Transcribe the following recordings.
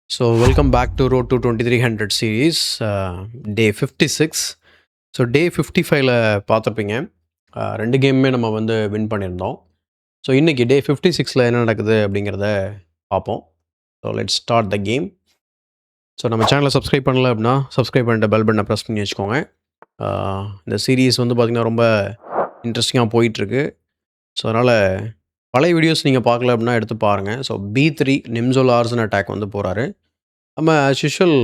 Welcome back to Road to 2300 series, day 56. So day 55ல பார்த்துருப்பீங்க. 2 கேமுமே நம்ம வந்து வின் பண்ணியிருந்தோம். ஸோ இன்றைக்கி டே 56ல என்ன நடக்குது அப்படிங்கிறத பார்ப்போம். So let's start the game. So நம்ம சேனலை சப்ஸ்கிரைப் பண்ணல அப்படின்னா சப்ஸ்கிரைப் பண்ணிட்டு பெல் பட்டனை ப்ரெஸ் பண்ணி வச்சுக்கோங்க. இந்த சீரீஸ் வந்து பார்த்திங்கன்னா ரொம்ப இன்ட்ரெஸ்டிங்காக போயிட்டுருக்கு. ஸோ அதனால் பழைய வீடியோஸ் நீங்கள் பார்க்கல அப்படின்னா எடுத்து பாருங்கள். ஸோ B3 நிம்சோ லார்சன் அட்டாக் வந்து போகிறாரு. நம்ம ஆஸ் யூஷுவல்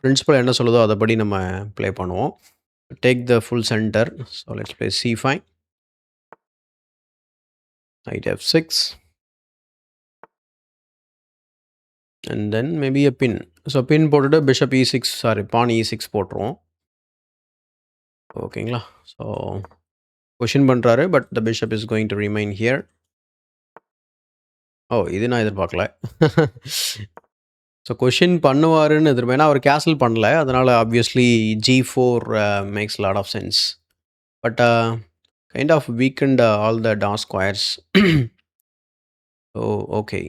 பிரின்சிபல் என்ன சொல்லுதோ அதைப்படி நம்ம ப்ளே பண்ணுவோம். Take the full centre. So let's play C5, knight F6, and then maybe a pin. So pin போட்டுட்டு பிஷப் E6, பான் E6 போட்டுருவோம். ஓகேங்களா? ஸோ கொஷின் பண்ணுறாரு, but the bishop is going to remain here. இது நான் எதிர்பார்க்கல. So question பண்ணுவாருன்னு ஏன்னா அவர் cancel பண்ணல. அதனால் obviously G4 makes lot of sense. But kind of weakened all the dawn squares. Oh, okay.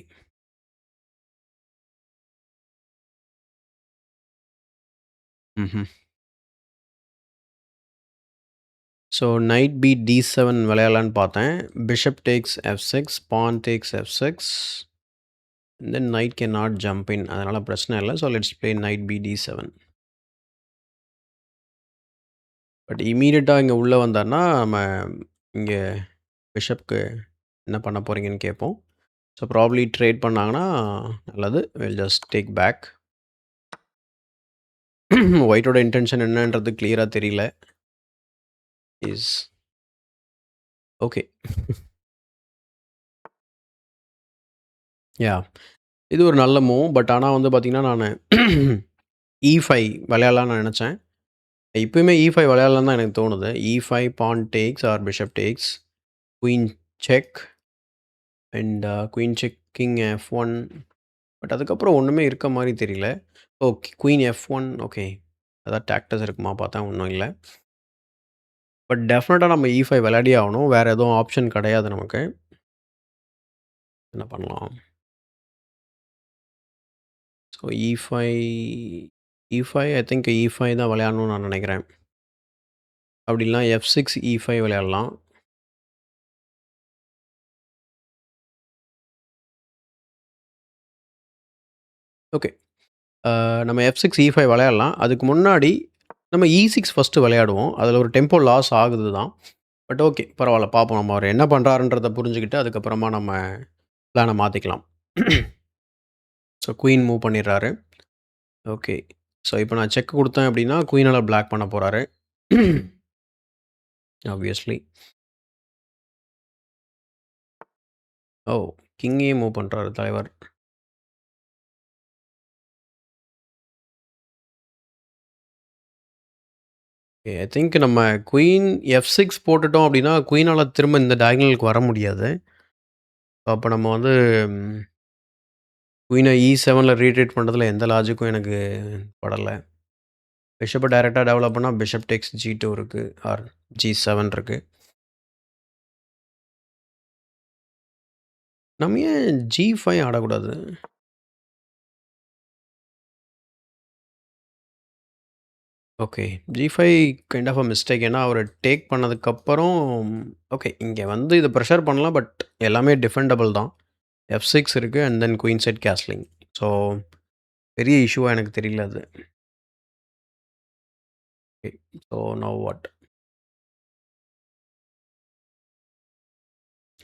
So knight b D7 விளையாடலான்னு பார்த்தேன். Bishop takes F6, pawn takes F6, then knight can not jump in. அதனால் பிரச்சனை இல்லை. So let's play knight b D7. But இமீடியட்டாக இங்கே உள்ளே வந்தார்னா நம்ம இங்கே பிஷப்க்கு என்ன பண்ண போகிறீங்கன்னு கேட்போம். ஸோ ப்ராப்ளி ட்ரேட் பண்ணாங்கன்னா நல்லது. Will just take back. ஒயிட்டோட இன்டென்ஷன் என்னன்றது கிளியராக தெரியல. Is okay. யா, இது ஒரு நல்ல மூவ். பட் ஆனால் வந்து பார்த்திங்கன்னா நான் E5 விளையாடலான்னு நான் நினச்சேன். இப்போயுமே E5 விளையாடலான்னு தான் எனக்கு தோணுது. E5 pawn takes or bishop takes, queen check and queen check, king F1. But அதுக்கப்புறம் ஒன்றுமே இருக்க மாதிரி தெரியல. Okay, queen F1. ஓகே, அதான் டாக்டஸ் இருக்குமா பார்த்தா ஒன்றும் இல்லை. பட் டெஃபினட்டாக நம்ம E5 விளையாடியே ஆகணும். வேறு எதுவும் ஆப்ஷன் கிடையாது நமக்கு. என்ன பண்ணலாம்? So E5 I think E5 தான் விளையாடணும்னு நான் நினைக்கிறேன். அப்படி இல்லைனா F6 E5 விளையாடலாம். ஓகே, நம்ம F6 E5 விளையாடலாம். அதுக்கு முன்னாடி நம்ம E6 ஃபஸ்ட்டு விளையாடுவோம். அதில் ஒரு டெம்போ லாஸ் ஆகுது தான். பட் ஓகே, பரவாயில்ல, பார்ப்போம். நம்ம அவர் என்ன பண்ணுறாருன்றதை புரிஞ்சுக்கிட்டு அதுக்கப்புறமா நம்ம பிளானை மாற்றிக்கலாம். ஸோ குயின் மூவ் பண்ணிடுறாரு. ஓகே, ஸோ இப்போ நான் செக் கொடுத்தேன் அப்படின்னா குயினால் பிளாக் பண்ண போகிறாரு. ஆப்வியஸ்லி. கிங்கே மூவ் பண்ணுறாரு தலைவர். ஐ திங்க் நம்ம குயின் F6 போட்டுட்டோம் அப்படின்னா குயினால் திரும்ப இந்த டயகனலுக்கு வர முடியாது. அப்போ நம்ம வந்து குயினை E7ல் ரீட்ரீட் பண்ணுறதுல எந்த லாஜிக்கும் எனக்கு படலை. பிஷப்பை டைரெக்டாக டெவலப் பண்ணால் பிஷப் டேக்ஸ் G2 இருக்குது, ஆர் G7 இருக்குது. நம்ம ஏன் G5 ஆடக்கூடாது? Okay, G5 kind of a mistake. ஏன்னா அவர் டேக் பண்ணதுக்கப்புறம் ஓகே, இங்கே வந்து இதை ப்ரெஷர் பண்ணலாம். பட் எல்லாமே டிஃபெண்டபிள் தான். F6 இருக்குது and then queen set castling. So பெரிய இஷ்யூவாக எனக்கு தெரியல அது. Okay, so now what?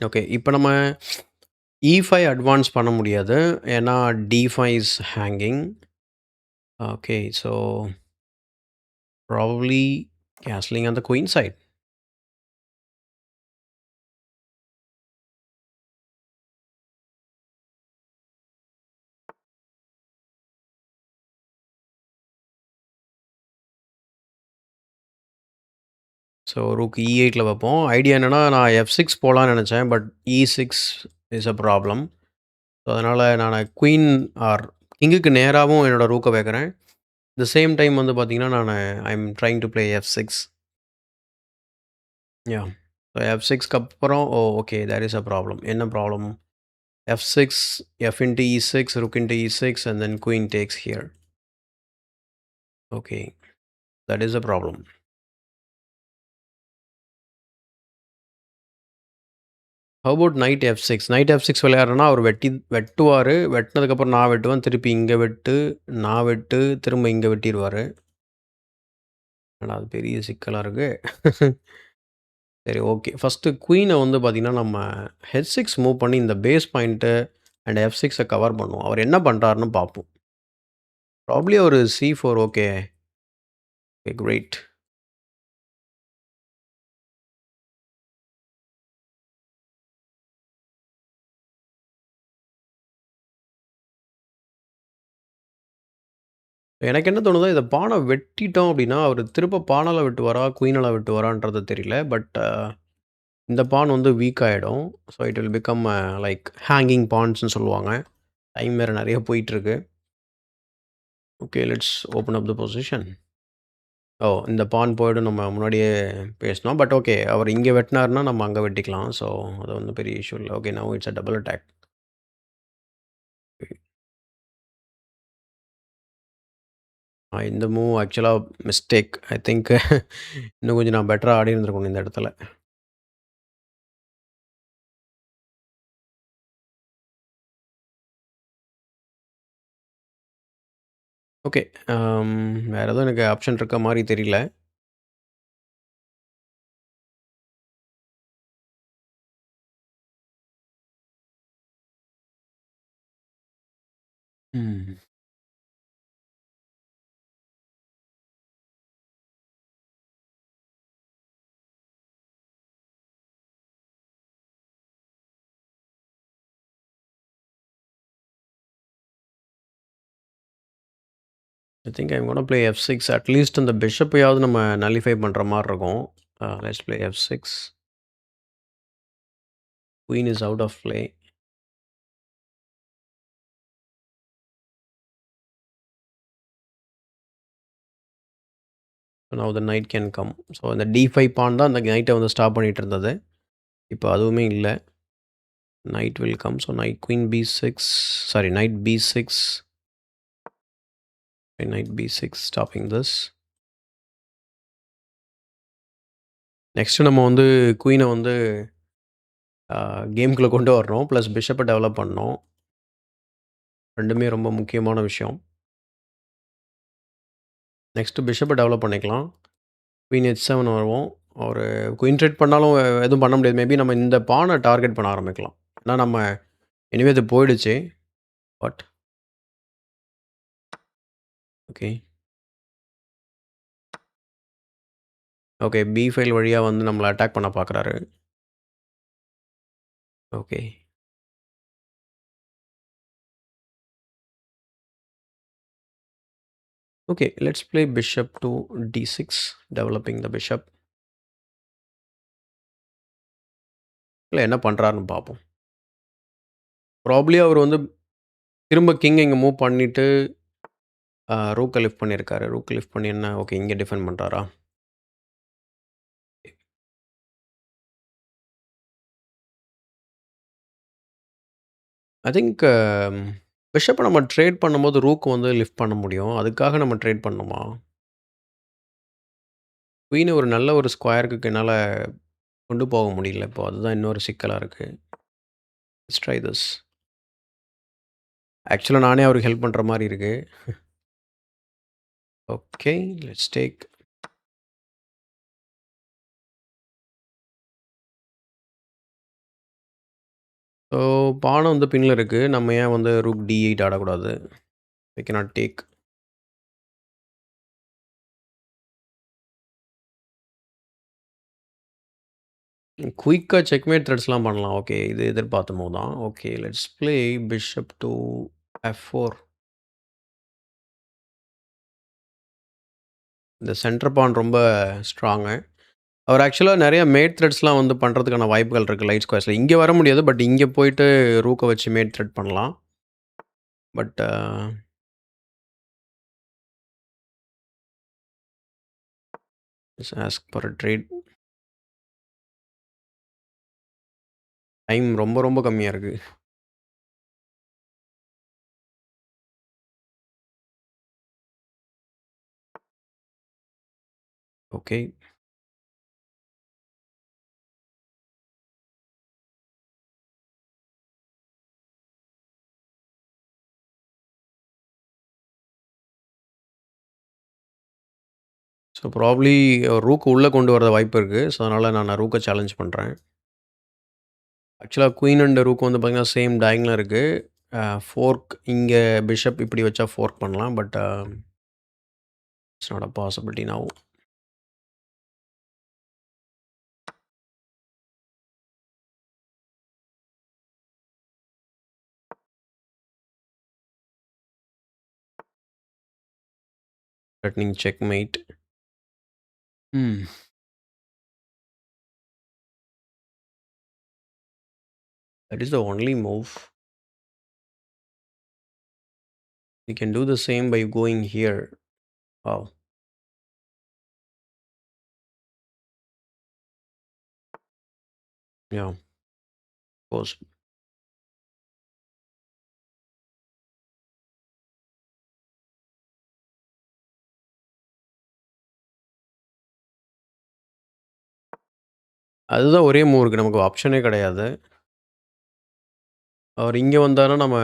Okay, இப்போ நம்ம E5 அட்வான்ஸ் பண்ண முடியாது. ஏன்னா D5 is hanging. Okay, so probably castling on the queen side. So rook E8ல் வைப்போம். ஐடியா என்னென்னா நான் F6 போகலான்னு நினச்சேன். But E6 is a problem. So அதனால் நான் குயின் ஆர் கிங்குக்கு நேராகவும் என்னோடய ரூக்கை வைக்கிறேன். த சேம் டைம் வந்து பார்த்திங்கன்னா நான் I am trying to play F6. Yeah, so F6க்கு அப்புறம் okay, there is a problem. என்ன problem? f6, f into e6, rook into e6, and then queen takes here. Okay, that is a problem. How about knight f6? Knight f6 விளையாடுறேன்னா அவர் வெட்டுவார். வெட்டினதுக்கப்புறம் நான் வெட்டுவேன். திருப்பி இங்கே வெட்டு, நான் வெட்டு, திரும்ப இங்கே வெட்டிடுவார். ஆனால் அது பெரிய சிக்கலாக இருக்குது. சரி, ஓகே. ஃபஸ்ட்டு குயினை வந்து பார்த்திங்கன்னா நம்ம h6 மூவ் பண்ணி இந்த base point and f6 cover பண்ணுவோம். அவர் என்ன பண்ணுறாருன்னு பார்ப்போம். ப்ராப்ளி ஒரு c4. Okay, okay, great. எனக்கு என்ன தோணுதோ, இத பான வெட்டிட்டோம் அப்டின்னா, அவரு திரும்ப பானால வெட்டுவாரா? குயினால வெட்டுவாரான்றது தெரியல. பட் இந்த பான் வந்து வீக் ஆயிடும். So it will become like hanging பான்ஸ்ன்னு சொல்லுவாங்க. டைம் வேற நெறைய போயிட்டுருக்கு. Okay, let's open up the position. Oh! இந்த பான் போயிடும் நம்ம முன்னாடியே பேசினோம். பட் ஓகே, அவர் இங்க வெட்டினாருன்னா, நம்ம அங்க வெட்டிக்கலாம். ஸோ அது ஒண்ணும் பெரிய இஷ்யூ இல்ல. Okay, now it's a double attack. இந்த மூவ் ஆக்சுவலா மிஸ்டேக். ஐ திங்க் இன்னும் கொஞ்சம் நான் பெட்டரா ஆடியிருந்திருக்கணும் இந்த இடத்துல. ஓகே. வேற எதுவும் எனக்கு ஆப்ஷன் இருக்க மாரி தெரியல. Hmm. I think I am gonna play F6. At least அந்த பிஷப்பையாவது நம்ம நல்லிஃபை பண்ற மாரி இருக்கும். Let's play F6. Queen is out of play. Now the knight can come. So இந்த D5 பான் தான் அந்த நைட்ட வந்து ஸ்டாப் பண்ணிட்டு இருந்தது. இப்போ அதுவுமே இல்ல. Night will come. So queen B6, sorry night B6. Knight B6 stopping this. Next நம்ம வந்து குயின வந்து கேம்குள்ள கொண்டு வரணும். ப்ளஸ் பிஷப்ப டெவலப் பண்ணணும். 2மே ரொம்ப முக்கியமான விஷயம். நெக்ஸ்ட் பிஷப்ப டெவலப் பண்ணிக்கலாம். குயின் H7 வருவோம். ஒரு குயின் ட்ரேட் பண்ணாலும் எதுவும் பண்ண முடியாது. மேபி நம்ம இந்த பான டார்கெட் பண்ண ஆரம்பிக்கலாம். ஏன்னா நம்ம எனிவே இது போயிடுச்சு. But okay. ஓகே, B5 வழியா வந்து நம்மள அட்டாக் பண்ண பார்க்குறாரு. Okay. Okay, let's play bishop to D6, developing the bishop. இல்ல என்ன பண்றாருன்னு பார்ப்போம். ப்ராபப்ளி அவர் வந்து திரும்ப கிங் இங்க மூவ் பண்ணிட்டு ரூக்க லிஃப்ட் பண்ணியிருக்காரு. ரூக் லிஃப்ட் பண்ணி என்ன ஓகே இங்க டிஃபெண்ட் பண்றாரா? ஐ திங்க் பிஷப்ப நம்ம ட்ரேட் பண்ணும்போது ரூக் வந்து லிஃப்ட் பண்ண முடியும். அதுக்காக நம்ம ட்ரேட் பண்ணணுமா? குயின ஒரு நல்ல ஒரு ஸ்கொயருக்கு என்னால கொண்டு போக முடியல இப்போ. அதுதான் இன்னொரு சிக்கலா இருக்கு. Let's try this. ஆக்சுவலா நானே அவருக்கு ஹெல்ப் பண்ற மாரி இருக்கு. Okay, let's take. ஸோ பானம் வந்து பின்ல இருக்கு. நம்ம ஏன் வந்து ரூக் D8 ஆடக்கூடாது? We cannot take. குயிக்கா செக்மேட் த்ரெட்ஸ்லாம் பண்ணலாம். ஓகே, இது எதிர்பார்த்த மூவ் தான். Okay, let's play bishop to F4. இந்த சென்டர் பான் ரொம்ப ஸ்ட்ராங்கு. அவர் ஆக்சுவலா நெறைய மேட் த்ரெட்ஸ்லாம் வந்து பண்றதுக்கான வாய்ப்புகள் இருக்கு லைட் ஸ்கொயர்ஸ்ல. இங்க வர முடியாது. பட் இங்க போயிட்டு ரூக்க வச்சு மேட் த்ரெட் பண்ணலாம். But ask for a trade. Time ரொம்ப ரொம்ப கம்மியா இருக்கு. Okay. ஸோ ப்ராபப்ளி ரூக் உள்ள கொண்டு வர வாய்ப்பு இருக்கு. ஸோ அதனால நான் ரூக்க சேலஞ்ச் பண்றேன். ஆக்சுவலா குயின் அண்ட் ரூக் வந்து பார்த்தீங்கன்னா, சேம் டயகனல்ல இருக்கு. ஃபோர்க் இங்க பிஷப் இப்படி வச்சா ஃபோர்க் பண்ணலாம். But it's not a possibility now. Threatening checkmate. Hmm. That is the only move. We can do the same by going here. Wow. Yeah. Of course. அதுதான் ஒரே move இருக்கு. நமக்கு ஆப்ஷனே கிடையாது. அவர் இங்க வந்தாருன்னா, நம்ம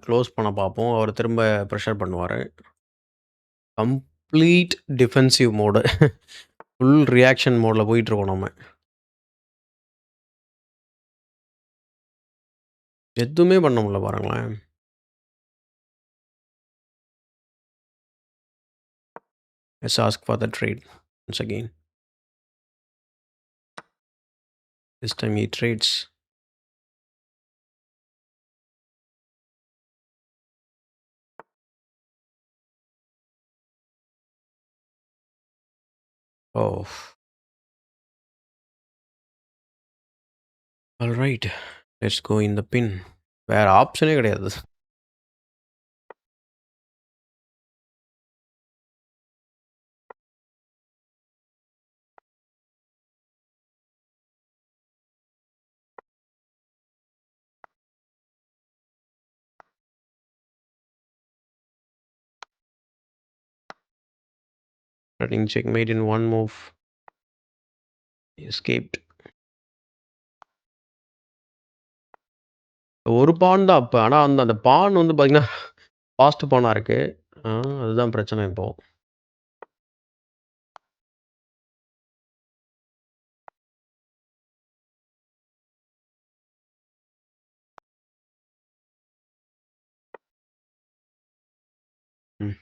க்ளோஸ் பண்ண பார்ப்போம். அவர் திரும்ப பிரஷர் பண்ணுவாரு. Complete defensive mode. Full reaction மோட்ல போயிட்டுருக்கோம் நம்ம. எதுவுமே பண்ண முடியல பாருங்களேன். Let's ask for the trade once again. This time he trades. Oh. Alright. Let's go in the pin. வேற ஆப்ஷனே கிடையாது. Threatening checkmate in one move. He escaped. ஒரு பான் தான் அப்ப. ஆனா அந்த பான் வந்து பார்த்தீங்கன்னா, ஃபாஸ்ட் பானா இருக்கு. அதுதான் பிரச்சனை இப்போ. ம்.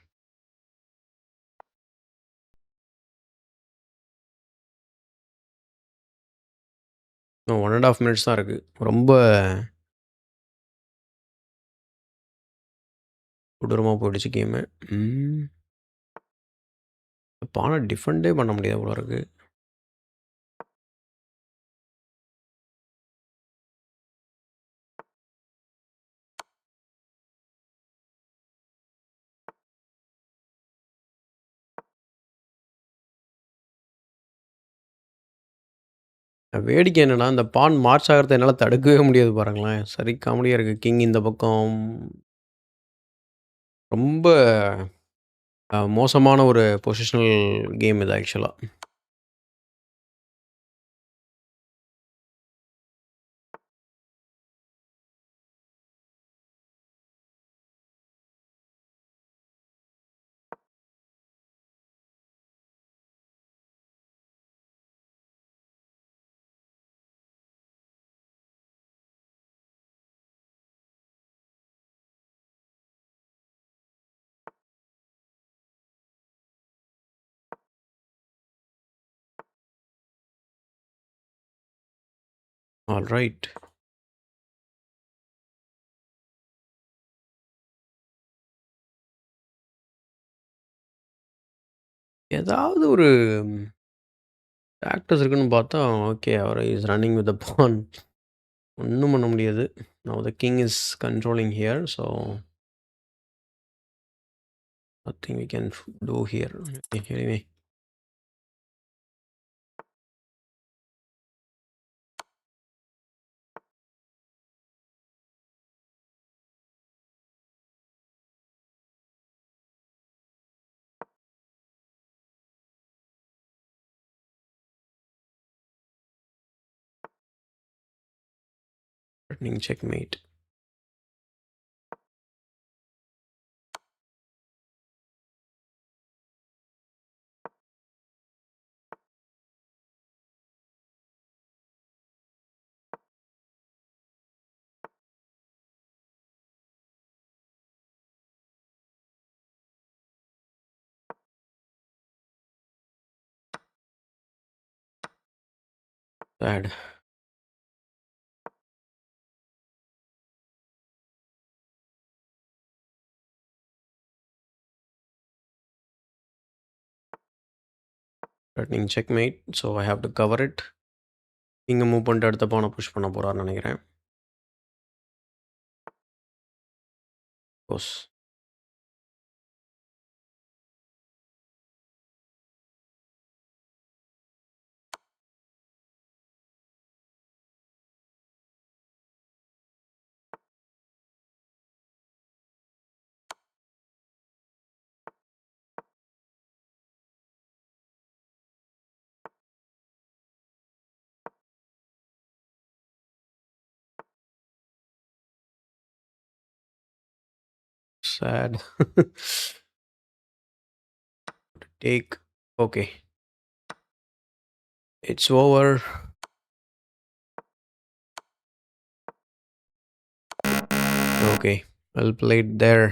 1 1/2 மினிட்ஸ் தான் இருக்கு. ரொம்ப கொடூரமா போயிடுச்சு கேமு. பான டிஃபெண்டே பண்ண முடியாது போல இருக்கு. வேடிக்கை என்னன்னா, இந்த பான் மார்ச் ஆகுறத என்னால தடுக்கவே முடியாது பாருங்களேன். சரி காமெடியா இருக்கு. கிங் இந்த பக்கம். ரொம்ப மோசமான ஒரு பொசிஷனல் கேம் இது ஆக்சுவலா. ஆல்ரைட். ஏதாவது ஒரு டாக்டர்ஸ் இருக்குன்னு பார்த்தா, ஓகே அவர் is running with the pawn. ஒண்ணும் பண்ண முடியாது. Now the king is controlling here. So nothing we can do here. Anyway. Threatening checkmate. Sad. Threatening checkmate. So I have to cover it. இங்கே move பண்ணிட்டு அடுத்த பானை push பண்ண போகிறாருன்னு நினைக்கிறேன். Course. Sad. Take. Okay. It's over. Okay. Well played there.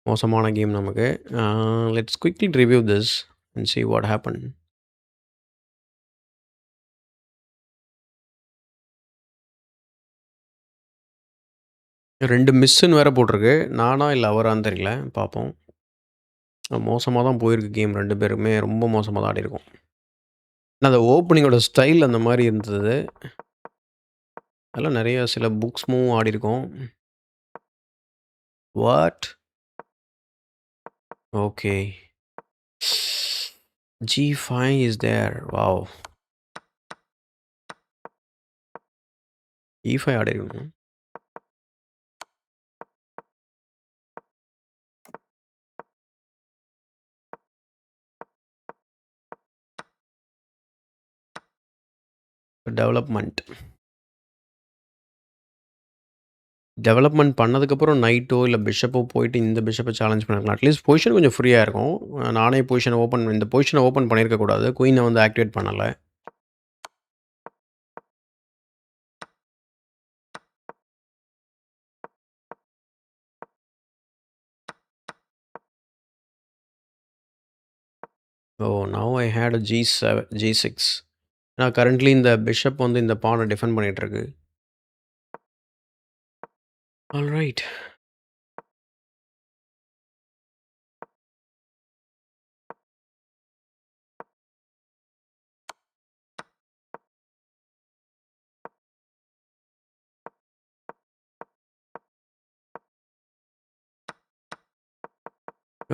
மோசமான game நமக்கு. Let's quickly review this and see what happened. ரெண்டு மிஸ்ஸுன்னு வேற போட்டிருக்கு. நானா இல்லை அவரான்னு தெரியல. பார்ப்போம். மோசமாக தான் போயிருக்கு கேம். ரெண்டு பேருமே ரொம்ப மோசமாக தான் ஆடிருக்கோம். அந்த ஓப்பனிங்கோட ஸ்டைல் அந்த மாதிரி இருந்தது. அதெல்லாம் நிறைய சில புக்ஸ்மும் ஆடிருக்கோம். What? Okay. G5 is there. Wow. E5 ஆடிருக்கணும். டெவலப்மெண்ட் பண்ணதுக்கப்புறம் நைட்டோ இல்லை பிஷப்போ போயிட்டு இந்த பிஷப்பை சேலஞ்ச் பண்ணிருக்கலாம். அட்லீஸ்ட் பொசிஷன் கொஞ்சம் ஃப்ரீயாக இருக்கும். நானே இந்த பொசிஷனை ஓப்பன் பண்ணியிருக்கக்கூடாது. குயினை வந்து ஆக்டிவேட் பண்ணலை. now I had a G6. நான் கரண்ட்லி இந்த பிஷப் வந்து இந்த பானை டிஃபெண்ட் பண்ணிகிட்ருக்கு. All right.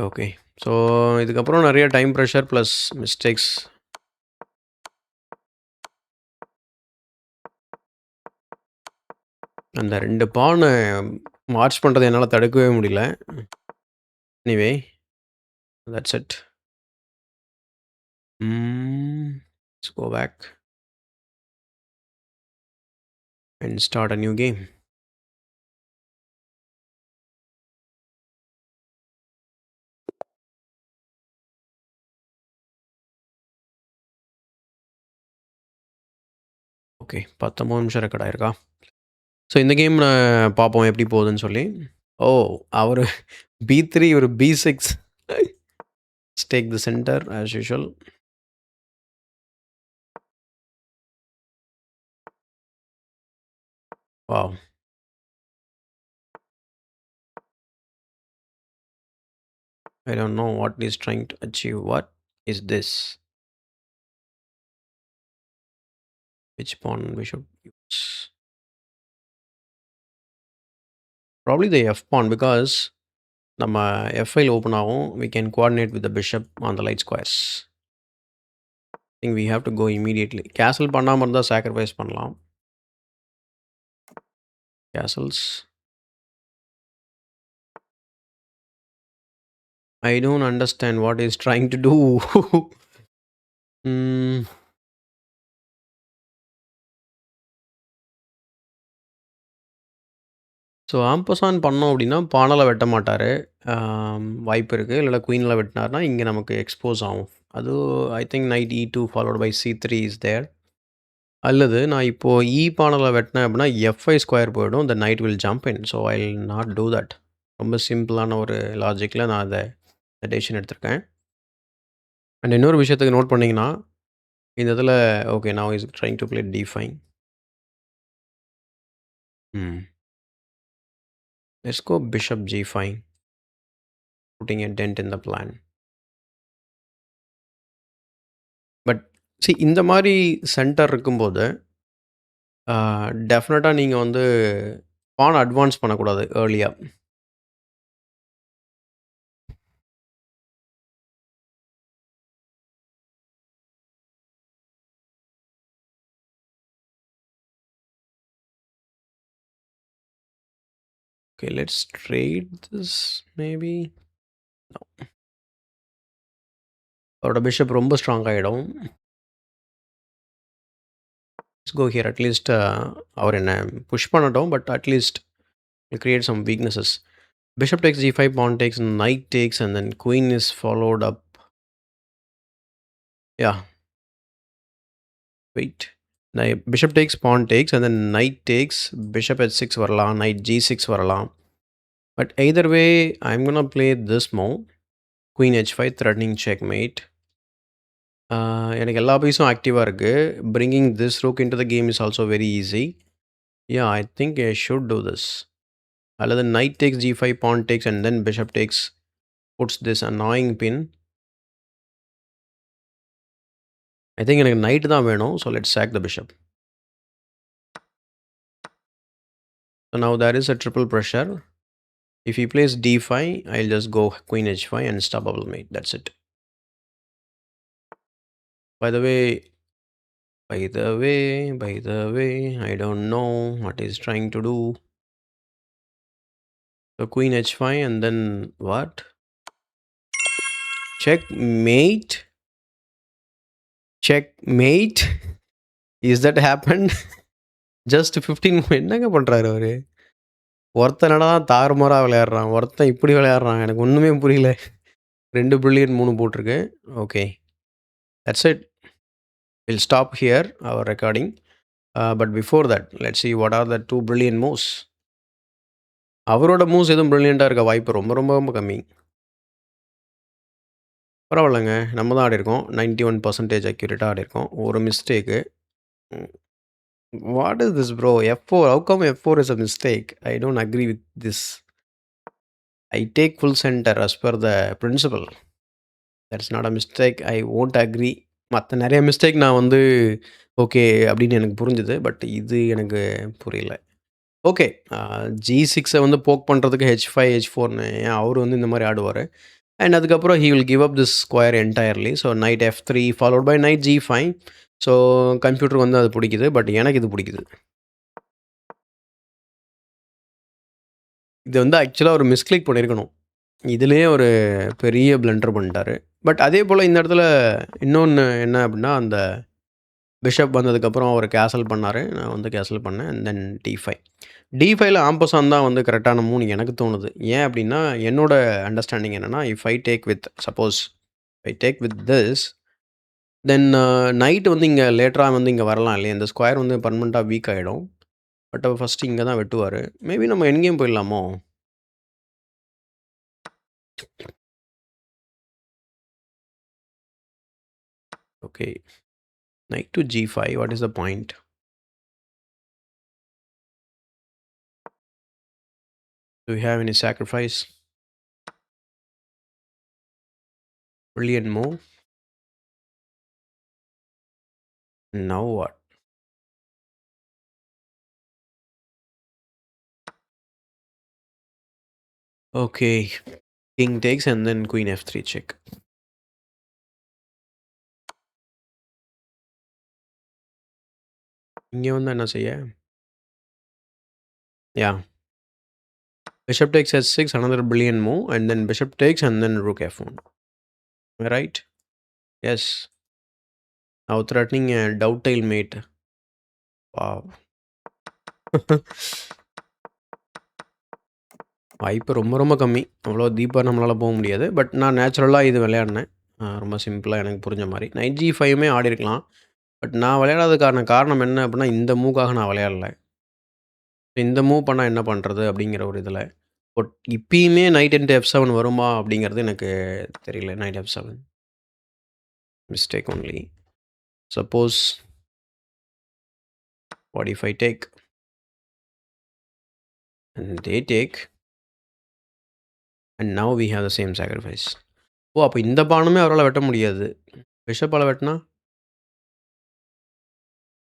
ஓகே. ஸோ இதுக்கப்புறம் நிறைய டைம் ப்ரெஷர் ப்ளஸ் மிஸ்டேக்ஸ். அந்த 2 பானை மார்ச் பண்ணுறதை என்னால் தடுக்கவே முடியல. Anyway that's it. Let's go back and start a new game. Okay. 19 நிமிஷம் ரெக்கார்ட் ஆயிருக்கா? ஸோ இந்த கேம் பார்ப்போம் எப்படி போகுதுன்னு சொல்லி. அவர் B3 ஒரு B6. Take the center as usual. Wow. I don't know what he's trying to achieve. What is this? Which pawn we should use? Probably the F pawn because நம்ம F file open ஆகும். We can coordinate with the bishop on the light squares. I think we have to go immediately. Castle பண்ணாமல் இருந்தால் sacrifice பண்ணலாம். Castles. I don't understand what he's trying to do. So ஆம்பசான் பண்ணோம் அப்படின்னா, பானால வெட்ட மாட்டாரு. வாய்ப்பு இருக்கு. இல்ல குயின்ல வெட்டினார்னா, இங்க நமக்கு எக்ஸ்போஸ் ஆகும். அது I think knight E2 followed by C3 is there. அல்லது நான் இப்போ பானால வெட்டினேன் அப்படின்னா, F5 ஸ்கொயர் போயிடும். The knight will jump in. So I will not do that. ரொம்ப சிம்பிளான ஒரு லாஜிக்ல நான் அத டெசிஷன் எடுத்திருக்கேன். அண்ட் இன்னொரு விஷயத்துக்கு நோட் பண்ணீங்கன்னா, இந்த இடத்துல okay now is trying to play D5. Hmm. Let's go bishop G5, putting a dent in the plan. But இந்த மாரி சென்டர் இருக்கும்போது, டெஃபினட்டா நீங்க வந்து பான் அட்வான்ஸ் பண்ணக்கூடாது ஏர்லியா. Okay let's trade this maybe. அவரோட பிஷப் ரொம்ப ஸ்ட்ராங் ஆயிடும். லெட்ஸ் கோ ஹியர் அட்லீஸ்ட் அவர் என்ன புஷ் பண்ணட்டும். But at least create some weaknesses. Bishop takes G5, pawn takes, knight takes, and then queen is followed up. Yeah. Wait. Bishop takes, pawn takes, and then knight takes, bishop h6 வரலாம், knight g6 வரலாம். But either way, I'm gonna play this move. Queen h5, threatening checkmate. எனக்கு எல்லா பீஸும் ஆக்டிவாக இருக்குது. Bringing this rook into the game is also very easy. Yeah, I think I should do this. அல்லது knight takes g5, pawn takes, and then bishop takes, puts this annoying pin. I think எனக்கு knight தான் வேணும். So let's sack the bishop. So now there is a triple pressure. If he plays d5, I'll just go queen h5 and stop double mate. That's it. By the way, I don't know what he's trying to do. So queen h5 and then what? Checkmate. Checkmate. Is that happened? Just 15 என்னங்க பண்றாரு அவரு? ஒருத்தன் என்னடா தாறுமாறா விளையாடுறான், ஒருத்தன் இப்படி விளையாடுறான். எனக்கு ஒன்றுமே புரியல. 2 பில்லியன் 3 போட்டிருக்கு. Okay, that's it. We'll stop here our recording. But before that, let's see what are the 2 brilliant moves. அவரோட மூவ்ஸ் எதுவும் பிரில்லியண்ட்டாக இருக்க வாய்ப்பு ரொம்ப ரொம்ப ரொம்ப கம்மி. பரவாயில்லங்க, நம்ம தான் ஆடிருக்கோம். 91% அக்யூரேட்டாக ஆடிருக்கோம். ஒரு mistake. What is this bro? F4. How come F4 is a mistake? I don't agree with this. I take full center as per the principle. That's not a mistake. I won't agree. மற்ற நிறைய mistake நான் வந்து okay அப்படின்னு எனக்கு புரிஞ்சுது. But இது எனக்கு புரியல. ஓகே, G6 வந்து போக் பண்ணுறதுக்கு H5, H4ன்னு அவர் வந்து இந்த மாதிரி ஆடுவார். அண்ட் அதுக்கப்புறம் he will give up this square entirely. So knight F3 followed by knight G5. So கம்ப்யூட்டருக்கு வந்து அது பிடிக்குது. பட் எனக்கு இது பிடிக்குது. இது வந்து ஆக்சுவலாக ஒரு மிஸ்கிளிக் பண்ணியிருக்கணும். இதுலேயே ஒரு பெரிய பிளண்டர் பண்ணிட்டாரு. பட் அதே போல் இந்த இடத்துல இன்னொன்று என்ன அப்படின்னா, அந்த பிஷப் வந்ததுக்கப்புறம் அவர் கேசல் பண்ணார். நான் வந்து கேசல் பண்ணேன். And then D5. D5ல ஆம்பசான் தான் வந்து கரெக்டான மூணு எனக்கு தோணுது. ஏன் அப்படின்னா, என்னோட அண்டர்ஸ்டாண்டிங் என்னென்னா, if I take with suppose I take with this, then night வந்து இங்கே லேட்டராக வந்து இங்கே வரலாம் இல்லையா? இந்த ஸ்கொயர் வந்து பர்மனெண்ட்டாக வீக் ஆகிடும். பட் அவர் ஃபஸ்ட்டு இங்கே தான் வெட்டுவார். மேபி நம்ம எங்கேயும் போயிடலாமோ? Okay, knight to G5, what is the point? Do we have any sacrifice? Brilliant move. Now what? Okay, king takes and then queen F3 check. இங்கே வந்து என்ன செய்ய? Yeah. Bishop takes h6, another brilliant move, and then bishop takes and then rook f1. Am I right? Yes. Now threatening a dovetail mate. Wow. வாய்ப்பு ரொம்ப ரொம்ப கம்மி. அவ்வளோ டீப்பா நம்மளால போக முடியாது. பட் நான் நேச்சுரலா இது விளையாடினேன். ரொம்ப சிம்பிளா எனக்கு புரிஞ்ச மாரி. நைட் G5மே ஆடியிருக்கலாம். பட் நான் விளையாடாததுக்கான காரணம் என்ன அப்டின்னா, இந்த மூவ்க்காக நான் விளையாடல. இந்த மூவ் பண்ணா என்ன பண்றது? அப்படிங்கிற ஒரு இதில. பட் இப்பயுமே நைட் இன்டு F7 வருமா? அப்படிங்கிறது எனக்கு தெரியல. Knight F7. Mistake only. Suppose what if I take? And they take. And now we have the same sacrifice. Oh! அப்ப இந்த பானுமே அவரால வெட்ட முடியாது. பிஷப்பால வெட்டுனா?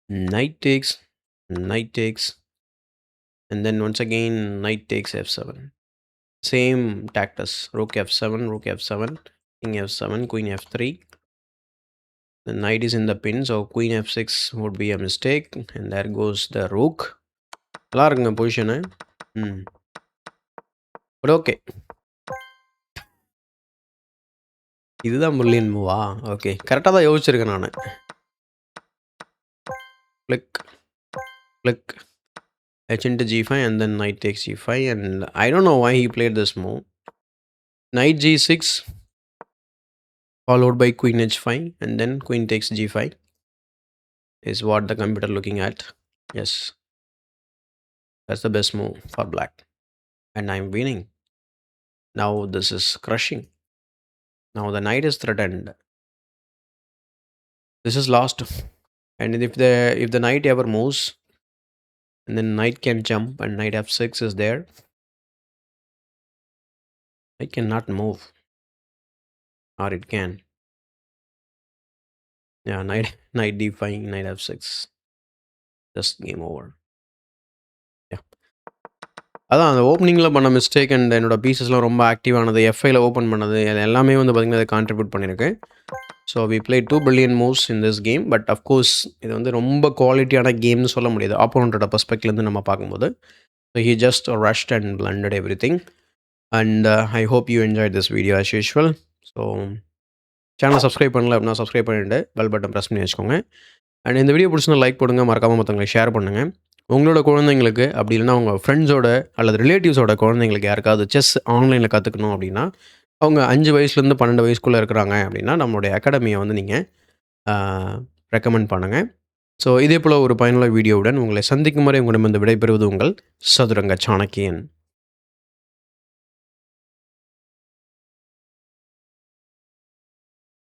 Knight takes, knight takes, and then once again knight takes F7. Same tactus. Rook F7, rook F7, king F7, queen F3. The knight is in the pin, so queen F6 would be a mistake, and there goes the rook. நல்லா இருக்குங்க position. But okay. இதுதான் bullion மூவா? Okay. கரெக்ட்டா தான் யோசிச்சிருக்கேன் நானு. Flick, flick, h into G5 and then knight takes G5, and I don't know why he played this move. Knight G6 followed by queen H5 and then queen takes G5 is what the computer looking at. Yes. That's the best move for black. And I'm winning. Now this is crushing. Now the knight is threatened. This is lost. And if the knight ever moves, and then knight can jump and knight F6 is there, I cannot move. Or it can. Yeah, knight D5, knight F6. Just game over. Yeah. அதான் அந்த ஓப்பனிங்கில் பண்ண mistake and என்னோட பீசஸ்லாம் ரொம்ப ஆக்டிவானது, எஃப்ஐயில் open பண்ணது, அது எல்லாமே வந்து பார்த்திங்கன்னா அதை கான்ட்ரிபியூட் பண்ணியிருக்கு. So we play 2 billion moves in this game. But of course இது வந்து ரொம்ப குவாலிட்டியான கேம்னு சொல்ல முடியாது ஆப்போனண்ட்டோட பர்ஸ்பெக்ட்லேருந்து நம்ம பார்க்கும்போது. So he just rushed and blunted every thing. And I hope you enjoy this video as usual. So channel subscribe பண்ணல அப்படின்னா சப்ஸ்கிரைப் பண்ணிவிட்டு பெல் பட்டன் ப்ரெஸ் பண்ணி வச்சுக்கோங்க. அண்ட் இந்த வீடியோ பிடிச்சிருந்தா லைக் போடுங்க, மறக்காமல் மற்றவங்களுக்கு ஷேர் பண்ணுங்கள். உங்களோட குழந்தைங்களுக்கு அப்படி இல்லைனா உங்கள் ஃப்ரெண்ட்ஸோட அல்லது ரிலேட்டிவ்ஸோட குழந்தைங்களுக்கு யாருக்காவது செஸ் ஆன்லைனில் கற்றுக்கணும் அப்படின்னா, அவங்க 5 வயசுலேருந்து 12 வயசுக்குள்ளே இருக்கிறாங்க அப்படின்னா நம்மளுடைய அகாடமியை வந்து நீங்கள் ரெக்கமெண்ட் பண்ணுங்கள். ஸோ இதே போல் ஒரு பயனுள்ள வீடியோவுடன் உங்களை சந்திக்கும் வரை உங்களிடம் விடைபெறுவது உங்கள் சதுரங்க சாணக்கியன்.